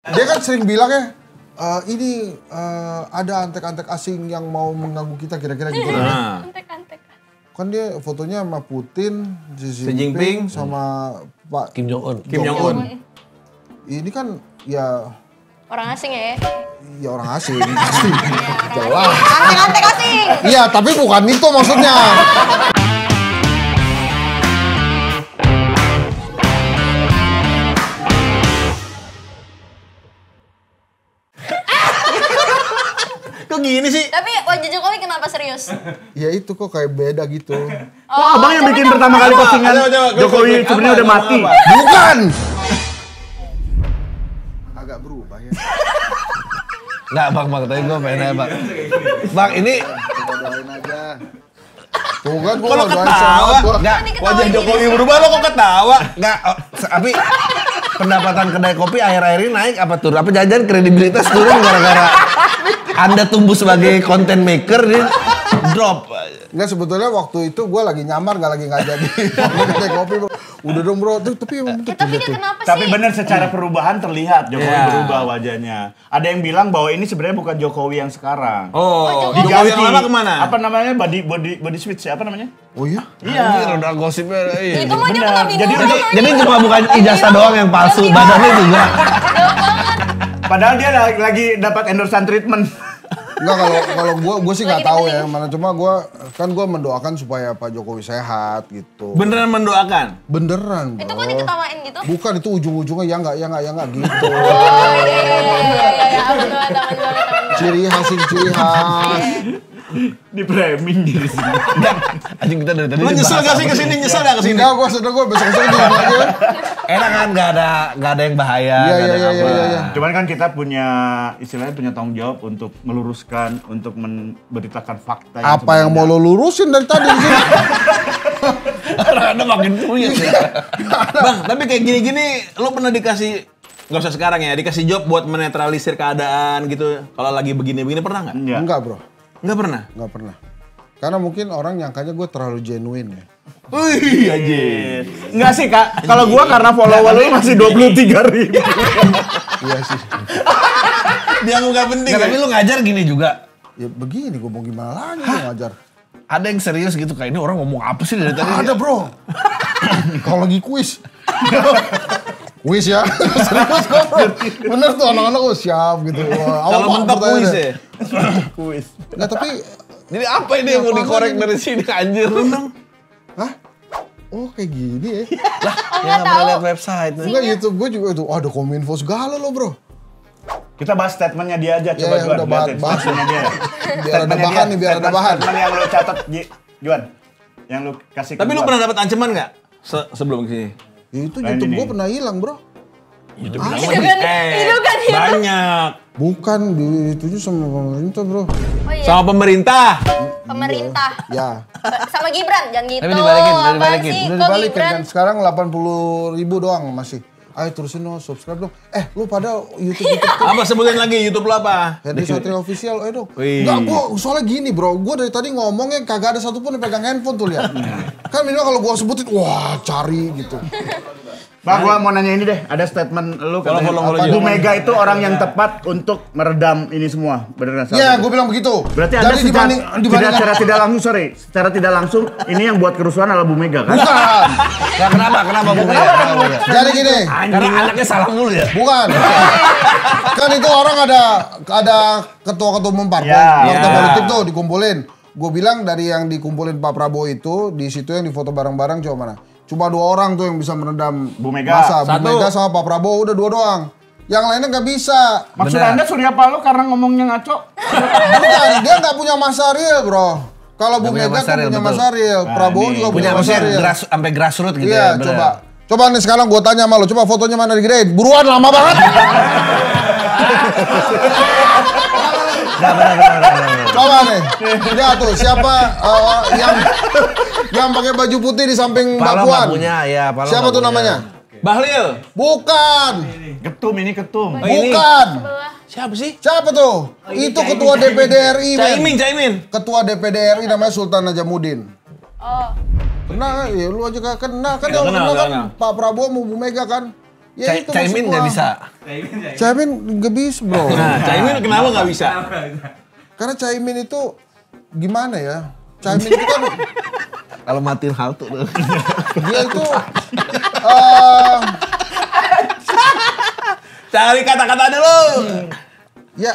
Dia kan sering bilang ya, ini ada antek-antek asing yang mau mengganggu kita kira-kira gitu. Antek-antek. Kan dia fotonya sama Putin, Xi Jinping, sama Pak Kim Jong Un. Kim Jong Un. Ini kan ya Orang asing ya? ya orang asing pasti. Jelas. Antek-antek asing. Iya, tapi bukan itu maksudnya. Kok gini sih? Tapi wajah Jokowi kenapa serius? Ya itu kok kayak beda gitu. Kok abang yang bikin pertama kali postingan Jokowi sebenarnya udah mati? Bukan. Agak berubah ya. Enggak bang, tapi gue pengen nanya bang. Bang ini Doain aja. Tuh kan gua Kalau doain ketawa, sehat, gua. enggak Wajah Jokowi berubah lo kok ketawa? enggak tapi pendapatan kedai kopi akhir-akhir ini naik apa turun? Apa jajan kredibilitas turun gara-gara Anda tumbuh sebagai content maker ini drop? Enggak, sebetulnya waktu itu gue lagi nyamar, lagi nggak jadi kedai kopi bro. Udah dong bro, tapi emang betul Tapi dia gitu. kenapa sih? Tapi benar secara perubahan terlihat Jokowi Iya. berubah wajahnya. Ada yang bilang bahwa ini sebenarnya bukan Jokowi yang sekarang. Oh, Jokowi. Jokowi yang lama kemana? Apa namanya? Body switch ya? Apa namanya? Oh iya? Iya, udah gosipnya. Iya. Itu mah dia Benar. pernah bingung. Jadi cuma bukan ijazah doang yang palsu, badannya juga. Padahal dia lagi dapat endorsean treatment. Enggak, kalau gue sih nggak Lagi tahu dengerin. ya mana, cuma gue mendoakan supaya Pak Jokowi sehat gitu. Beneran mendoakan? Beneran bro. Itu kok diketawain gitu? Bukan, itu ujung-ujungnya ya nggak gitu. Iya. Aman banget. Ciri khas. Di framing di sini. Anjing kita dari tadi Lo nyesel dibahas gak sih apa kesini? Nyesel gak kesini? Enggak, gue besok-besok di rumah aja. Enak kan nggak ada yang bahaya. Iya, nggak ada iya, apa. iya. Cuman kan kita punya istilahnya punya tanggung jawab untuk meluruskan, untuk memberitakan fakta Apa yang mau lo lurusin dari tadi di sini? Ada makin punya sih. Bang, tapi kayak gini-gini lo pernah dikasih, nggak usah sekarang ya, dikasih job buat menetralisir keadaan gitu. Kalau lagi begini-begini pernah nggak? Enggak. Enggak bro, Nggak pernah? nggak pernah. Karena mungkin orang nyangkanya gue terlalu genuine ya. Wih, aja. Enggak sih kak, kalau gua karena follower lu masih 23.000. Iya sih. Dia nggak penting. Nggak, tapi lu ngajar gini juga. Ya begini, gue mau gimana lagi gue ngajar. Ada yang serius gitu kayak ini orang ngomong apa sih dari tadi? Ada bro. Kalau lagi kuis. Kuis ya. Serius kok bro. Bener tuh anak-anak siap gitu. Kalau mentok kuis ya. Kuis. Nggak, tapi Jadi apa ini yang mau dikorek dari sini anjir? hah? Oh kayak gini ya. Lah, Oh, yang nggak nggak pernah tahu. lihat website. Enggak, YouTube gue juga tuh ada kominfo segala loh bro. Kita bahas statementnya dia aja, coba Ya, Juan. udah liatin bahas. statementnya dia. Biar ada Statementnya bahan dia. nih, biar ada bahan. Statement yang lu catat, Juan. Yang lu kasih ke Tapi lu gua. pernah dapat ancaman nggak sebelum kesini? Ya, itu Nah, YouTube ini gue nih. pernah hilang bro. Itu kan itu. Banyak. Bukan, dituju sama pemerintah bro. Oh iya. Sama pemerintah. Pemerintah. Ya, Sama Gibran, jangan gitu. Tapi dibalikin, Apaan dibalikin. sih? udah Kok dibalikin Gibran? kan. Sekarang 80.000 doang masih. Ayo terusin dong, subscribe dong. Lu pada YouTube tuh. Apa sebutin lagi YouTube lo apa? Henry Satria Official, ayo dong. Wih. Enggak, gua soalnya gini bro, gua dari tadi ngomongnya kagak ada satupun yang pegang handphone tuh lihat. Kan minimal kalau gua sebutin, wah cari gitu. Bang, gua mau nanya ini deh. Ada statement lu katanya, follow Bu juga. Mega itu orang yang tepat untuk meredam ini semua. Bener nggak? Iya, gua bilang begitu. Berarti Anda Jadi secara tidak langsung, secara tidak langsung, ini yang buat kerusuhan adalah Bu Mega kan? Bukan. Ya, kenapa Bu Mega? Kenapa? Jadi gini, Karena anaknya salah mulu ya. bukan. Kan itu orang ada ketua-ketua umum partai, Ya. partai Ya. politik tuh dikumpulin. Gue bilang dari yang dikumpulin Pak Prabowo itu, di situ yang difoto bareng-bareng coba mana? Cuma 2 orang tuh yang bisa meredam Bu Mega. massa. Satu. Bu Mega sama Pak Prabowo udah 2 doang. Yang lainnya nggak bisa. Maksud Benar. Anda Surya Paloh karena ngomongnya ngaco? Bukan, dia nggak punya masa real bro. Kalau Bu Nggak punya Mega masa tuh real, punya betul. masa real. Nah, Prabowo ini. juga Punya punya masa maksudnya real. sampai grassroots gitu Iya, ya. bener. coba. Coba nih sekarang gue tanya sama lo, coba fotonya mana digedein. Buruan, lama banget. Nah, benar. Coba nih. Lihat tuh siapa yang pakai baju putih di samping Mbak Paloh Puan. nggak punya, ya. Paloh Siapa nggak tuh punya. namanya? Bahlil. Bukan. Ketum ini ketum. ini. Bukan. Siapa sih? Siapa tuh? Itu ketua DPD RI, men. Caimin. Ketua DPD RI namanya Sultan Najamuddin. Oh. Kena, ya lu aja gak kena. Kan Nggak yang kenal, kena nggak kan kenal. Pak Prabowo mau Bu Mega kan. Ya, itu Caimin maksud nggak gua. bisa. Caimin nggak bisa bro. Nah, Caimin kenapa nggak bisa? Karena Caimin itu gimana ya? Caimin itu kan Kalau matiin halte tuh. dia itu Cari kata-kata dulu. ya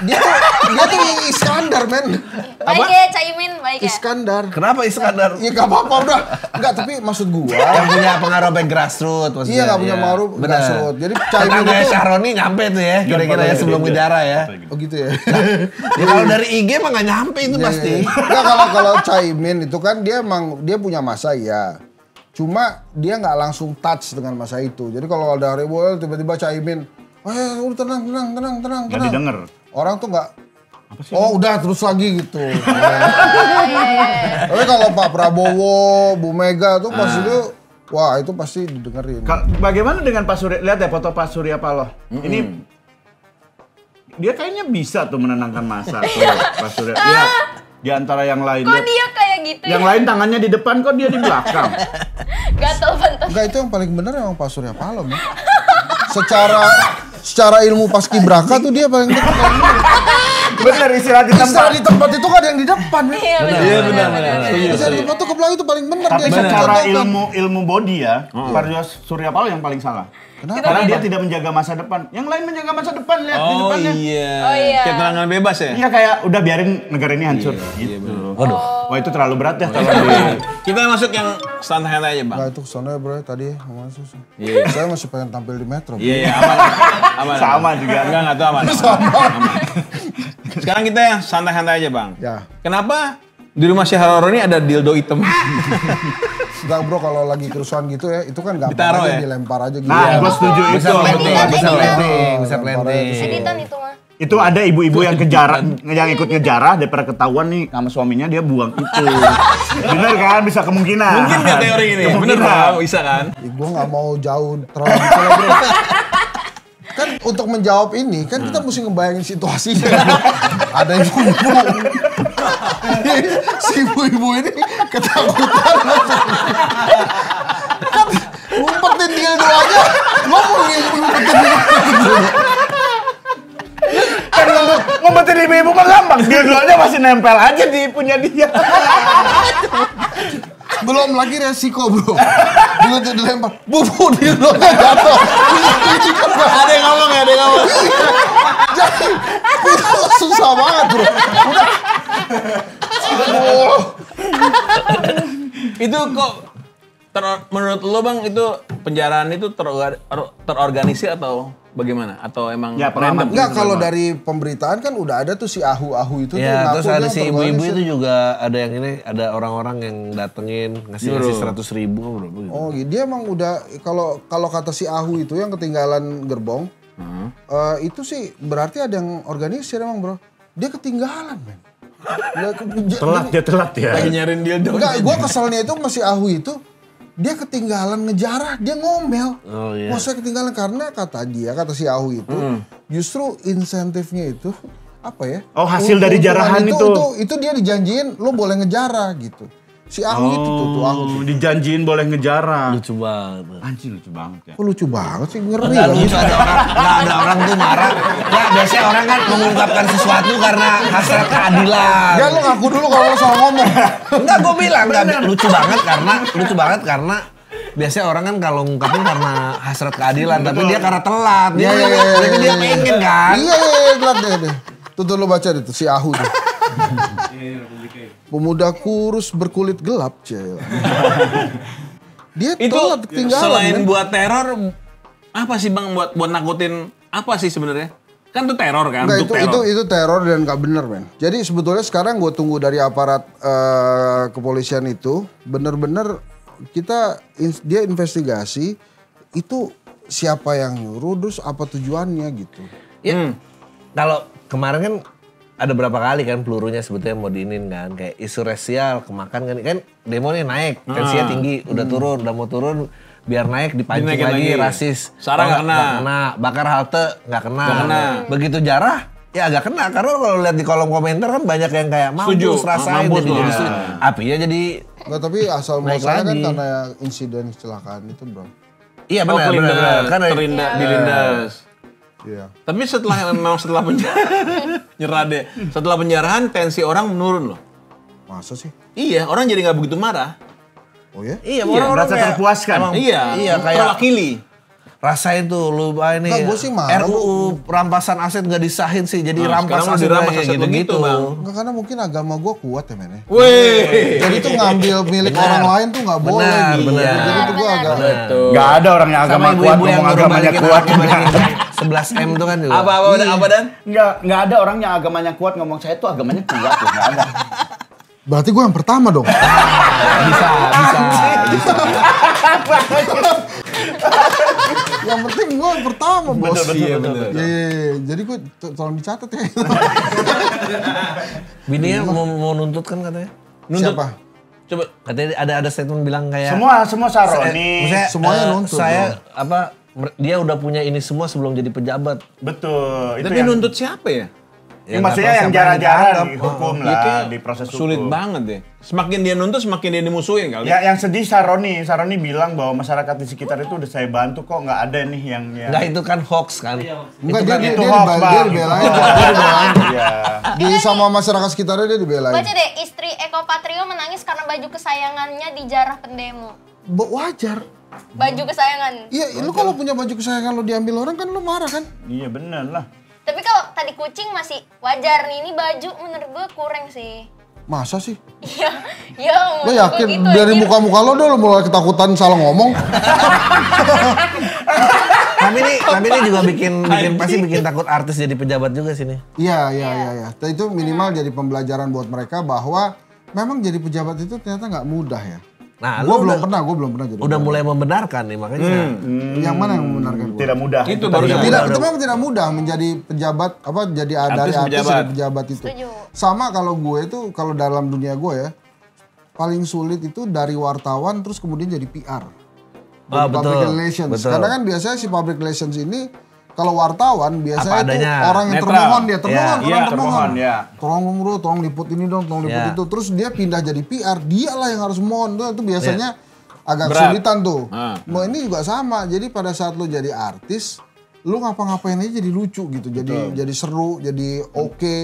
dia tuh Iskandar men. Baik ya, Caimin, baik ya. Iskandar. Kenapa Iskandar? Ya gak apa-apa udah. Enggak, tapi maksud gua. Yang punya pengaruh sampai grassroots maksudnya. Iya gak punya Iya. pengaruh Benar. grassroots. Jadi Kata Caimin kayak itu. Syahroni nyampe tuh ya, kira-kira ya sebelum ngejarah ya. Oh gitu ya. Ya kalau dari IG mah nggak nyampe itu pasti. Enggak, kalau Caimin itu kan dia emang dia punya masa ya. Cuma dia nggak langsung touch dengan masa itu. Jadi kalau ada rewel tiba-tiba Caimin, udah tenang. Nggak didengar. Orang tuh nggak. Oh udah terus lagi gitu. Tapi kalau Pak Prabowo, Bu Mega tuh pas itu, wah itu pasti didengerin. Bagaimana dengan Pak Surya? Lihat ya foto Pak Surya Paloh. Ini dia kayaknya bisa tuh menenangkan massa tuh Pak Surya. Lihat di antara yang lain. Kok lihat. dia kayak gitu Yang ya? lain tangannya di depan, kok dia di belakang. Gatel banget. Enggak, itu yang paling bener emang Pak Surya Paloh. Man. Secara ilmu paskibraka tuh dia paling bener. Bener istilah di Istilah tempat. di tempat itu kan ada yang di depan. Man. Iya benar. Iya benar. Istilah di tempat tuh ke belakang itu paling bener. Tapi dia secara contohkan. ilmu body ya, Pak Surya Paloh yang paling salah. Kenapa? Karena dia tidak menjaga masa depan. Yang lain menjaga masa depan, lihat di Oh depannya. iya. Oh, iya. Kayak terangan bebas ya? Iya kayak udah biarin negara ini hancur. Gitu. Waduh. Wah itu terlalu berat ya kalau Kita masuk yang santai-santai aja, Bang. Nah itu kesana ya bro tadi ngomong susu. Iya. Saya masih pengen tampil di Metro. Bro. Iya, aman. Aman. Sama juga. Enggak tuh aman. Aman. Sekarang kita yang santai-santai aja, Bang. Ya. Kenapa di rumah Syahroni ada dildo hitam? Enggak bro, kalau lagi kerusuhan gitu ya, itu kan gampang Ditaruh aja ya? dilempar aja gitu. Nah, gue setuju itu. Bisa planting, Editan, bisa editan. planting, bisa Lempar planting. aja. Editan itu mah. Itu ada ibu-ibu yang kejarah, yang ikut ngejarah daripada ketahuan nih sama suaminya dia buang itu. Bener kan? Bisa kemungkinan. Mungkin nggak teori ini? Bener Kemungkinan. Bang, bisa kan? Gue nggak mau jauh terlalu detail bro. Kan untuk menjawab ini kan kita mesti ngebayangin situasinya. Ada ibu-ibu. Si ibu-ibu ini ketakutan. Kan ngumpetin dildo aja. Lo mau ngumpetin dildo. Kan ngumpetin ibu-ibu mah gampang. Dildonya masih nempel aja di punya dia. Belum lagi resiko bro. Dildo tuh dilempar. Bu dildonya jatuh. Ada yang ngomong ya, ada yang ngomong. Jadi itu susah banget bro. Udah. Aduh. Itu kok menurut lo Bang itu penjaraan itu terorganisir atau bagaimana? Atau emang Ya, pengamat. Enggak, kalau dari pemberitaan kan udah ada tuh si Ahu-Ahu itu tuh Ya, ngaku terus dia ada si ibu-ibu terorganisir. itu juga ada yang ini, ada orang-orang yang datengin ngasih 100.000 berapa gitu. Oh, dia emang udah kalau kata si Ahu itu yang ketinggalan gerbong, itu sih berarti ada yang organisir emang bro. Dia ketinggalan men. Telat ya. lagi nyariin dildo? Enggak, gue keselnya itu masih Ahu itu. Dia ketinggalan ngejarah, dia ngomel. Oh, iya. Maksudnya ketinggalan karena kata si Ahu itu, justru insentifnya itu apa ya? Oh, hasil dari jarahan Keuntungan itu dia dijanjiin lo boleh ngejarah gitu. Si Ahu itu tuh Ahu tuh. Dijanjiin boleh ngejarah. Lucu banget. Anjing lucu banget ya. Kok lucu banget sih, ngeri Enggak loh. lucu ada orang tuh marah. Ya biasanya orang kan mengungkapkan sesuatu karena hasrat keadilan. Ya lo ngaku dulu kalau lo salah ngomong. Enggak, gue bilang enggak lucu banget karena biasanya orang kan kalau ngungkapin karena hasrat keadilan, tapi dia karena telat. Dia dia pengen kan. Iya, lihat deh. Tuh lo baca deh tuh si Ahu tuh. Pemuda kurus berkulit gelap, cel. Dia Itu telat ketinggalan. selain men. buat teror, apa sih Bang buat nakutin apa sih sebenarnya? Kan itu teror kan, Enggak, untuk teror. itu teror dan nggak bener men. Jadi sebetulnya sekarang gue tunggu dari aparat kepolisian itu bener-bener dia investigasi itu siapa yang nyuruh, terus apa tujuannya gitu. Ya, kalau kemarin kan ada berapa kali kan pelurunya sebetulnya mau diinin kan, kayak isu rasial kemakan kan demonya naik, tensinya tinggi, udah turun, udah mau turun, biar naik dipancing Dinaikin lagi, lagi. rasis. Sarah nggak kena. Bakar halte nggak kena. Nggak kena. Begitu jarah ya agak kena, karena kalau lihat di kolom komentar kan banyak yang kayak Setuju. mampus rasain Mampus jadi loh. setuju. Apinya jadi Nggak, tapi asal Naik muasalnya kan lagi. karena insiden kecelakaan itu bro. Iya benar, benar. Kan dilindas. Iya. Tapi setelah nyerah deh. Setelah penjarahan tensi orang menurun loh. Masa sih? Iya, orang jadi nggak begitu marah. Oh ya? Iya, Iya, orang-orang merasa kayak terpuaskan. Iya, kayak terwakili. rasain tuh lu ini Enggak, gua sih marah, RUU rampasan aset nggak disahin sih, jadi rampas sekarang aset dirampas kayak aset gitu-gitu. begitu, Bang. Enggak, karena mungkin agama gue kuat ya men. Wih. Jadi tuh ngambil milik orang lain tuh nggak boleh. Benar, gitu. benar. Jadi tuh gue agak. Betul. Gak ada orang yang agama Sama kuat ibu-ibu yang ngomong baru agamanya balikin kuat. 11M tuh kan juga. Apa Dan? Nggak ada orang yang agamanya kuat ngomong saya tuh agamanya kuat loh, nggak ada. Berarti gue yang pertama dong. Bisa. Yang penting gue yang pertama bos. Iya benar. Iya. Jadi gue tolong dicatat ya. Bininya mau nuntut kan katanya. Nuntut. Siapa? Coba. Katanya ada statement bilang kayak Semua Saroni. maksudnya, semuanya nuntut Saya dia udah punya ini semua sebelum jadi pejabat. Betul. Tapi nuntut siapa ya? Ya, nggak maksudnya tahu yang siapa yang jarang-jarang ditangkap. dihukum Ya, lah kayak di proses hukum. sulit banget deh. Semakin dia nuntut, semakin dia dimusuhin kali. Ya, yang sedih Saroni bilang bahwa masyarakat di sekitar itu udah saya bantu kok nggak ada nih yang Enggak, itu kan hoax kan. Enggak, dia itu hoax, Bang. dibelain. Dia dibelain. Iya. Di sama masyarakat sekitarnya dia dibelain. Baca deh, istri Eko Patrio menangis karena baju kesayangannya dijarah pendemo. Wajar. Baju kesayangan. Iya, lu kalau punya baju kesayangan lu diambil orang kan lu marah kan? Iya bener lah. Tapi kalau tadi kucing masih wajar nih, ini baju menurut gue kurang sih. Masa sih? Iya, iya. Lo menurut yakin gua gitu, dari anjir. muka-muka lo udah mulai ketakutan salah ngomong? Tapi ini juga pasti bikin takut artis jadi pejabat juga sini. Iya. Itu minimal jadi pembelajaran buat mereka bahwa memang jadi pejabat itu ternyata nggak mudah ya. Nah, Gue belum pernah jadi. udah mulai membenarkan nih makanya. Yang mana yang membenarkan gue? Tidak mudah. Itu baru Itu memang tidak mudah menjadi pejabat jadi dari artis jadi pejabat itu. Setuju. Sama kalau gue itu kalau dalam dunia gue ya paling sulit itu dari wartawan terus kemudian jadi PR. Jadi betul, public relations. betul. Karena kan biasanya si public relations ini kalau wartawan biasanya itu adanya, orang yang netral. termohon dia, Iya, termohon, ya. Tolong dong bro, tolong liput ini dong, tolong liput Ya. itu. Terus dia pindah jadi PR, dialah yang harus mohon. Itu biasanya agak Berat. kesulitan tuh. Mau Ini juga sama. Jadi pada saat lo jadi artis, lu ngapa-ngapain aja jadi lucu gitu. Jadi seru, jadi oke.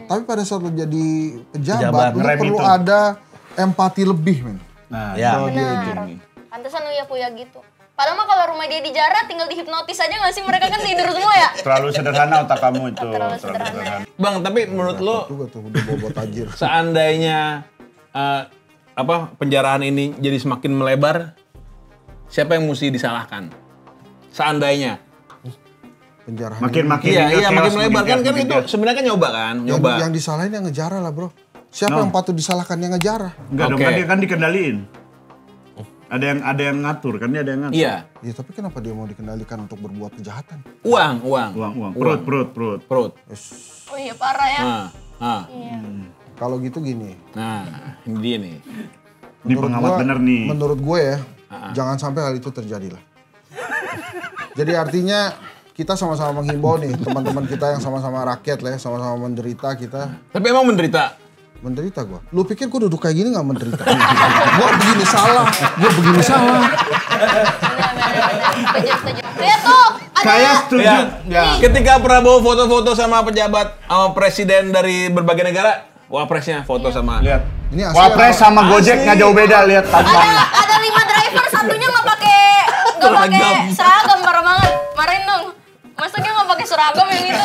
Tapi pada saat lo jadi pejabat, lu ngerem perlu itu. ada empati lebih, men. Nah, Ya. itu dia Benar. nih. Pantesan uya-kuya gitu. Padahal mah kalau rumah dia dijarah tinggal dihipnotis aja nggak sih, mereka kan tidur semua ya? Terlalu sederhana otak kamu itu. Terlalu sederhana. Bang, tapi menurut lo Juga tuh udah bawa tajir. seandainya penjarahan ini jadi semakin melebar, siapa yang mesti disalahkan? Seandainya. Penjarahan. Makin Iya, makin chaos, melebar kan makin itu chaos. sebenarnya kan nyoba kan, nyoba. Yang disalahin yang ngejarah lah, bro. Siapa yang patut disalahkan yang ngejarah? Enggak dong, Oke. kan dia kan dikendaliin. Ada yang ngatur, kan dia ada yang ngatur. Iya, Ya tapi kenapa dia mau dikendalikan untuk berbuat kejahatan? uang. Uang. Perut. Perut. Oh iya parah ya. Nah, Iya. Kalau gitu gini. ini dia nih. Ini pengamat bener nih. Menurut gue ya, jangan sampai hal itu terjadi lah. Jadi artinya kita sama-sama menghimbau nih teman-teman kita yang sama-sama rakyat lah ya, sama-sama menderita kita. Tapi emang menderita. Menderita gue. Lu pikir gue duduk kayak gini gak menderita? Gue begini salah. Setuju. Lihat tuh, ada Saya setuju. Ya. Ketika Prabowo foto-foto sama pejabat sama presiden dari berbagai negara, wapresnya foto sama. Lihat. Ini asli Wapres apa? sama Gojek nggak jauh beda, lihat tampangnya. ada 5 driver, satunya nggak pakai seragam, parah banget. Marahin dong. Masa dia nggak pakai seragam yang itu?